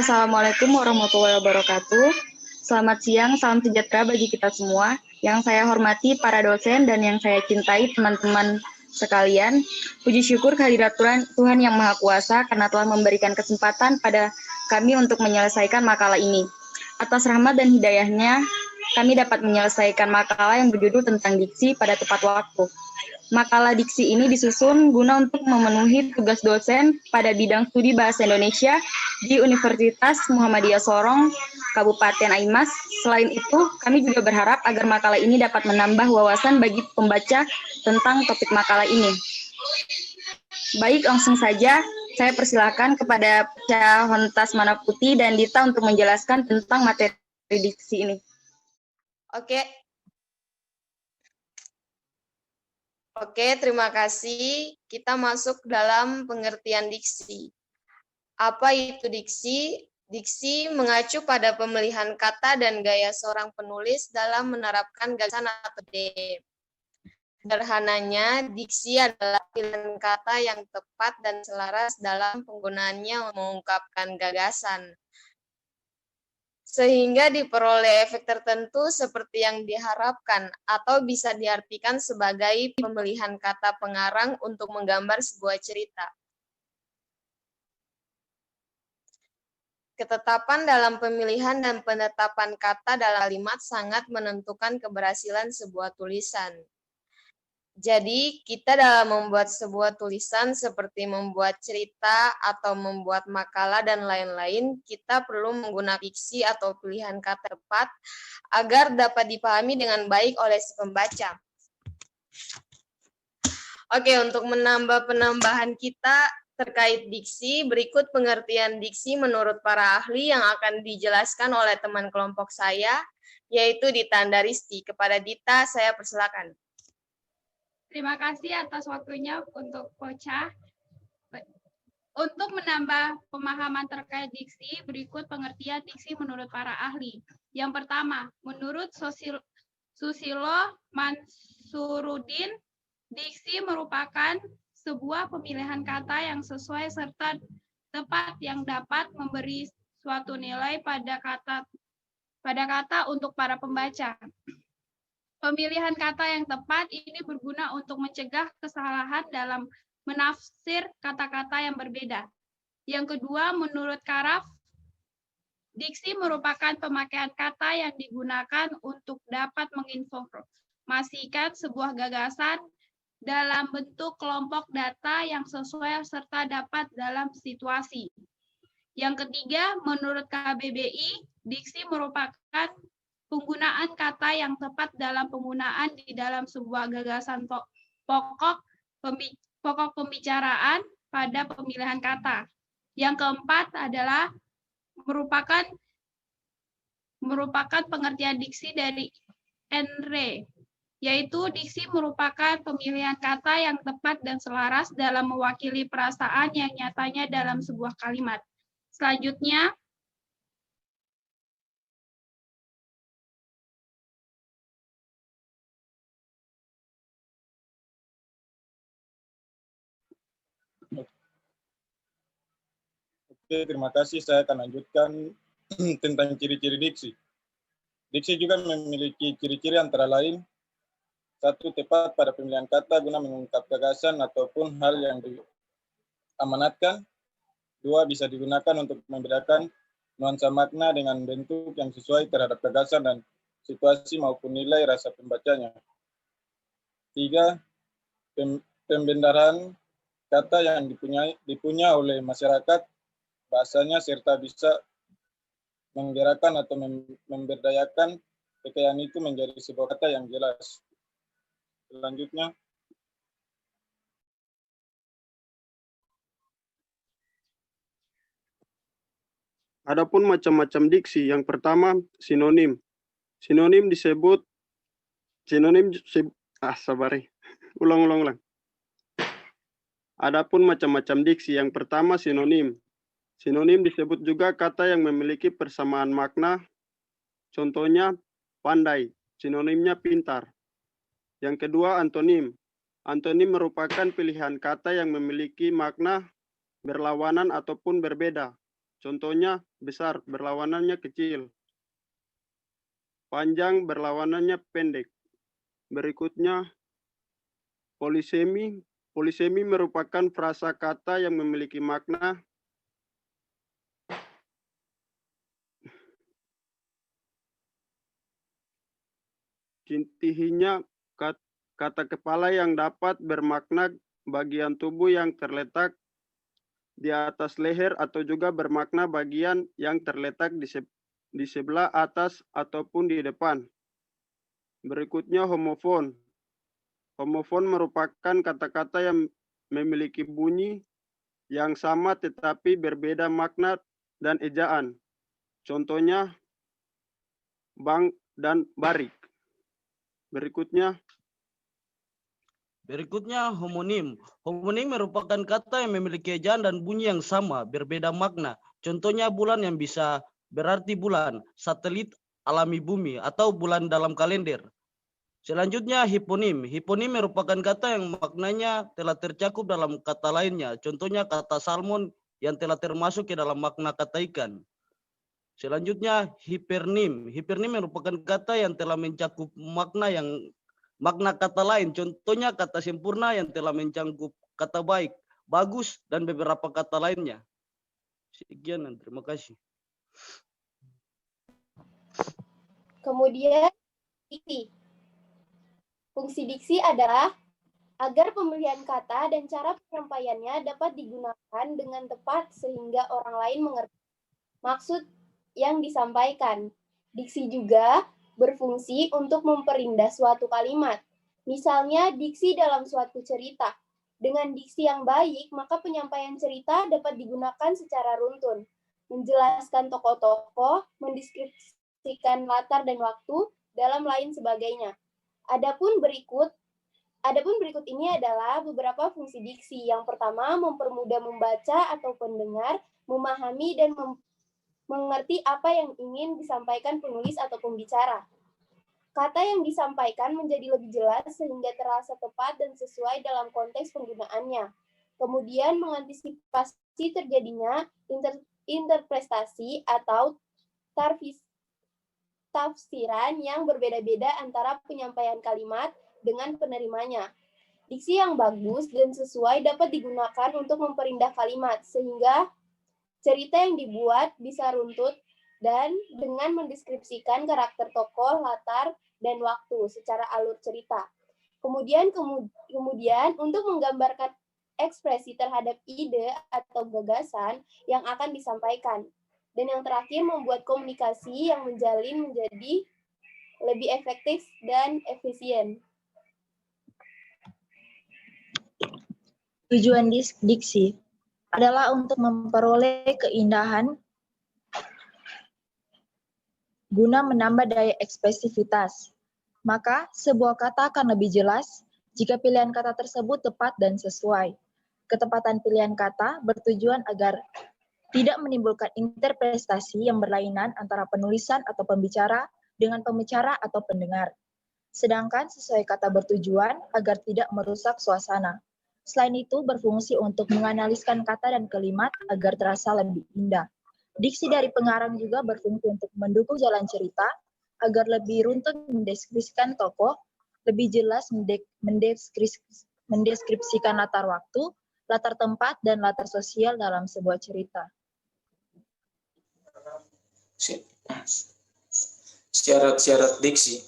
Assalamualaikum warahmatullahi wabarakatuh. Selamat siang, salam sejahtera bagi kita semua. Yang saya hormati para dosen dan yang saya cintai teman-teman sekalian. Puji syukur kehadirat Tuhan Yang Maha Kuasa karena telah memberikan kesempatan pada kami untuk menyelesaikan makalah ini. Atas rahmat dan hidayahnya, kami dapat menyelesaikan makalah yang berjudul tentang diksi pada tepat waktu. Makalah diksi ini disusun guna untuk memenuhi tugas dosen pada bidang studi Bahasa Indonesia di Universitas Muhammadiyah Sorong, Kabupaten Aimas. Selain itu, kami juga berharap agar makalah ini dapat menambah wawasan bagi pembaca tentang topik makalah ini. Baik, langsung saja saya persilakan kepada Ca Hontas Manaputi dan Dita untuk menjelaskan tentang materi diksi ini. Oke, terima kasih. Kita masuk dalam pengertian diksi. Apa itu diksi? Diksi mengacu pada pemilihan kata dan gaya seorang penulis dalam menerapkan gagasan atau ide. Sederhananya, diksi adalah pilihan kata yang tepat dan selaras dalam penggunaannya mengungkapkan gagasan, sehingga diperoleh efek tertentu seperti yang diharapkan, atau bisa diartikan sebagai pemilihan kata pengarang untuk menggambar sebuah cerita. Ketetapan dalam pemilihan dan penetapan kata dalam kalimat sangat menentukan keberhasilan sebuah tulisan. Jadi, kita dalam membuat sebuah tulisan seperti membuat cerita atau membuat makalah dan lain-lain, kita perlu menggunakan diksi atau pilihan kata tepat agar dapat dipahami dengan baik oleh si pembaca. Oke, untuk menambah penambahan kita terkait diksi, berikut pengertian diksi menurut para ahli yang akan dijelaskan oleh teman kelompok saya, yaitu Dita Andaristi. Kepada Dita, saya persilakan. Terima kasih atas waktunya untuk Koca. Untuk menambah pemahaman terkait diksi, berikut pengertian diksi menurut para ahli. Yang pertama, menurut Susilo Mansurudin, diksi merupakan sebuah pemilihan kata yang sesuai serta tepat yang dapat memberi suatu nilai pada kata untuk para pembaca. Pemilihan kata yang tepat ini berguna untuk mencegah kesalahan dalam menafsir kata-kata yang berbeda. Yang kedua, menurut Karaf, diksi merupakan pemakaian kata yang digunakan untuk dapat menginformasikan sebuah gagasan dalam bentuk kelompok data yang sesuai serta dapat dalam situasi. Yang ketiga, menurut KBBI, diksi merupakan penggunaan kata yang tepat dalam penggunaan di dalam sebuah gagasan pokok pembicaraan pada pemilihan kata. Yang keempat adalah merupakan pengertian diksi dari Enre, yaitu diksi merupakan pemilihan kata yang tepat dan selaras dalam mewakili perasaan yang nyatanya dalam sebuah kalimat. Selanjutnya, Oke, terima kasih. Saya akan lanjutkan tentang ciri-ciri diksi. Diksi juga memiliki ciri-ciri antara lain, satu, tepat pada pemilihan kata guna mengungkap gagasan ataupun hal yang diamanatkan. Dua, bisa digunakan untuk membedakan nuansa makna dengan bentuk yang sesuai terhadap gagasan dan situasi maupun nilai rasa pembacanya. Tiga, pembenaran kata yang dipunya oleh masyarakat, bahasanya serta bisa menggerakkan atau memberdayakan kekayaan itu menjadi sebuah kata yang jelas. Selanjutnya, adapun macam-macam diksi. Yang pertama, sinonim. Ulang. Adapun macam-macam diksi. Yang pertama, sinonim. Sinonim disebut juga kata yang memiliki persamaan makna. Contohnya, pandai. Sinonimnya pintar. Yang kedua, antonim. Antonim merupakan pilihan kata yang memiliki makna berlawanan ataupun berbeda. Contohnya besar berlawanannya kecil. Panjang berlawanannya pendek. Berikutnya polisemi. Polisemi merupakan frasa kata yang memiliki makna intinya kata kepala yang dapat bermakna bagian tubuh yang terletak di atas leher atau juga bermakna bagian yang terletak di sebelah atas ataupun di depan. Berikutnya homofon. Homofon merupakan kata-kata yang memiliki bunyi yang sama tetapi berbeda makna dan ejaan. Contohnya bang dan barik. Berikutnya homonim. Homonim merupakan kata yang memiliki ejaan dan bunyi yang sama, berbeda makna. Contohnya bulan yang bisa berarti bulan, satelit alami bumi, atau bulan dalam kalender. Selanjutnya hiponim. Hiponim merupakan kata yang maknanya telah tercakup dalam kata lainnya. Contohnya kata salmon yang telah termasuk ke dalam makna kata ikan. Selanjutnya hipernim. Hipernim merupakan kata yang telah mencakup makna kata lain. Contohnya kata sempurna yang telah mencakup kata baik, bagus, dan beberapa kata lainnya. Sekian dan terima kasih. Kemudian diksi. Fungsi diksi adalah agar pemilihan kata dan cara penyampaiannya dapat digunakan dengan tepat sehingga orang lain mengerti maksud yang disampaikan. Diksi juga berfungsi untuk memperindah suatu kalimat. Misalnya diksi dalam suatu cerita. Dengan diksi yang baik, maka penyampaian cerita dapat digunakan secara runtun, menjelaskan tokoh-tokoh, mendeskripsikan latar dan waktu, dalam lain sebagainya. Adapun berikut ini adalah beberapa fungsi diksi. Yang pertama, mempermudah membaca atau pendengar, memahami dan mengerti apa yang ingin disampaikan penulis atau pembicara. Kata yang disampaikan menjadi lebih jelas sehingga terasa tepat dan sesuai dalam konteks penggunaannya. Kemudian mengantisipasi terjadinya interpretasi atau tafsiran yang berbeda-beda antara penyampaian kalimat dengan penerimanya. Diksi yang bagus dan sesuai dapat digunakan untuk memperindah kalimat, sehingga cerita yang dibuat bisa runtut dan dengan mendeskripsikan karakter tokoh, latar, dan waktu secara alur cerita. Kemudian untuk menggambarkan ekspresi terhadap ide atau gagasan yang akan disampaikan. Dan yang terakhir, membuat komunikasi yang menjalin menjadi lebih efektif dan efisien. Tujuan diksi adalah untuk memperoleh keindahan guna menambah daya ekspresivitas. Maka, sebuah kata akan lebih jelas jika pilihan kata tersebut tepat dan sesuai. Ketepatan pilihan kata bertujuan agar tidak menimbulkan interpretasi yang berlainan antara penulisan atau pembicara dengan pembicara atau pendengar. Sedangkan sesuai kata bertujuan agar tidak merusak suasana. Selain itu, berfungsi untuk menganaliskan kata dan kalimat agar terasa lebih indah. Diksi dari pengarang juga berfungsi untuk mendukung jalan cerita agar lebih runtun mendeskripsikan tokoh, lebih jelas mendeskripsikan latar waktu, latar tempat, dan latar sosial dalam sebuah cerita. Syarat-syarat diksi.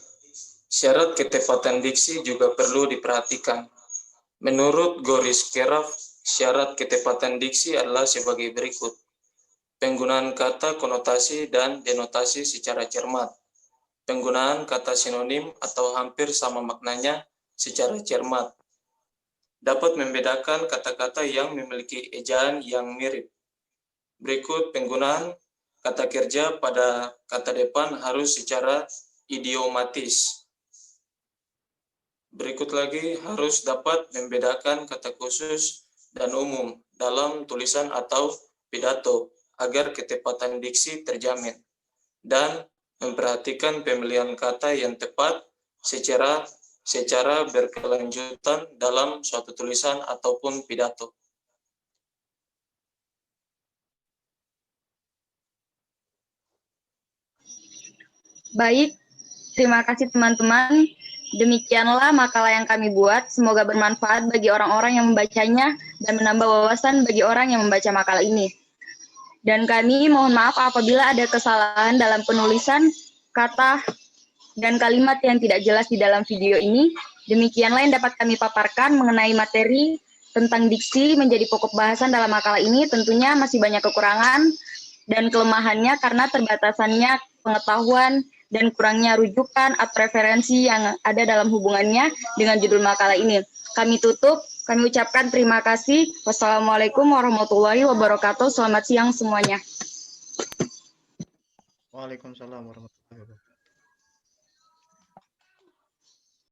Syarat ketepatan diksi juga perlu diperhatikan. Menurut Goris Keraf, syarat ketepatan diksi adalah sebagai berikut. Penggunaan kata konotasi dan denotasi secara cermat. Penggunaan kata sinonim atau hampir sama maknanya secara cermat. Dapat membedakan kata-kata yang memiliki ejaan yang mirip. Berikut penggunaan kata kerja pada kata depan harus secara idiomatis. Berikut lagi harus dapat membedakan kata khusus dan umum dalam tulisan atau pidato agar ketepatan diksi terjamin. Dan memperhatikan pemilihan kata yang tepat secara berkelanjutan dalam suatu tulisan ataupun pidato. Baik, terima kasih teman-teman. Demikianlah makalah yang kami buat. Semoga bermanfaat bagi orang-orang yang membacanya dan menambah wawasan bagi orang yang membaca makalah ini. Dan kami mohon maaf apabila ada kesalahan dalam penulisan kata dan kalimat yang tidak jelas di dalam video ini. Demikianlah yang dapat kami paparkan mengenai materi tentang diksi menjadi pokok bahasan dalam makalah ini. Tentunya masih banyak kekurangan dan kelemahannya karena terbatasannya pengetahuan dan kurangnya rujukan atau referensi yang ada dalam hubungannya dengan judul makalah ini. Kami tutup, kami ucapkan terima kasih. Wassalamualaikum warahmatullahi wabarakatuh. Selamat siang semuanya. Waalaikumsalam warahmatullahi wabarakatuh.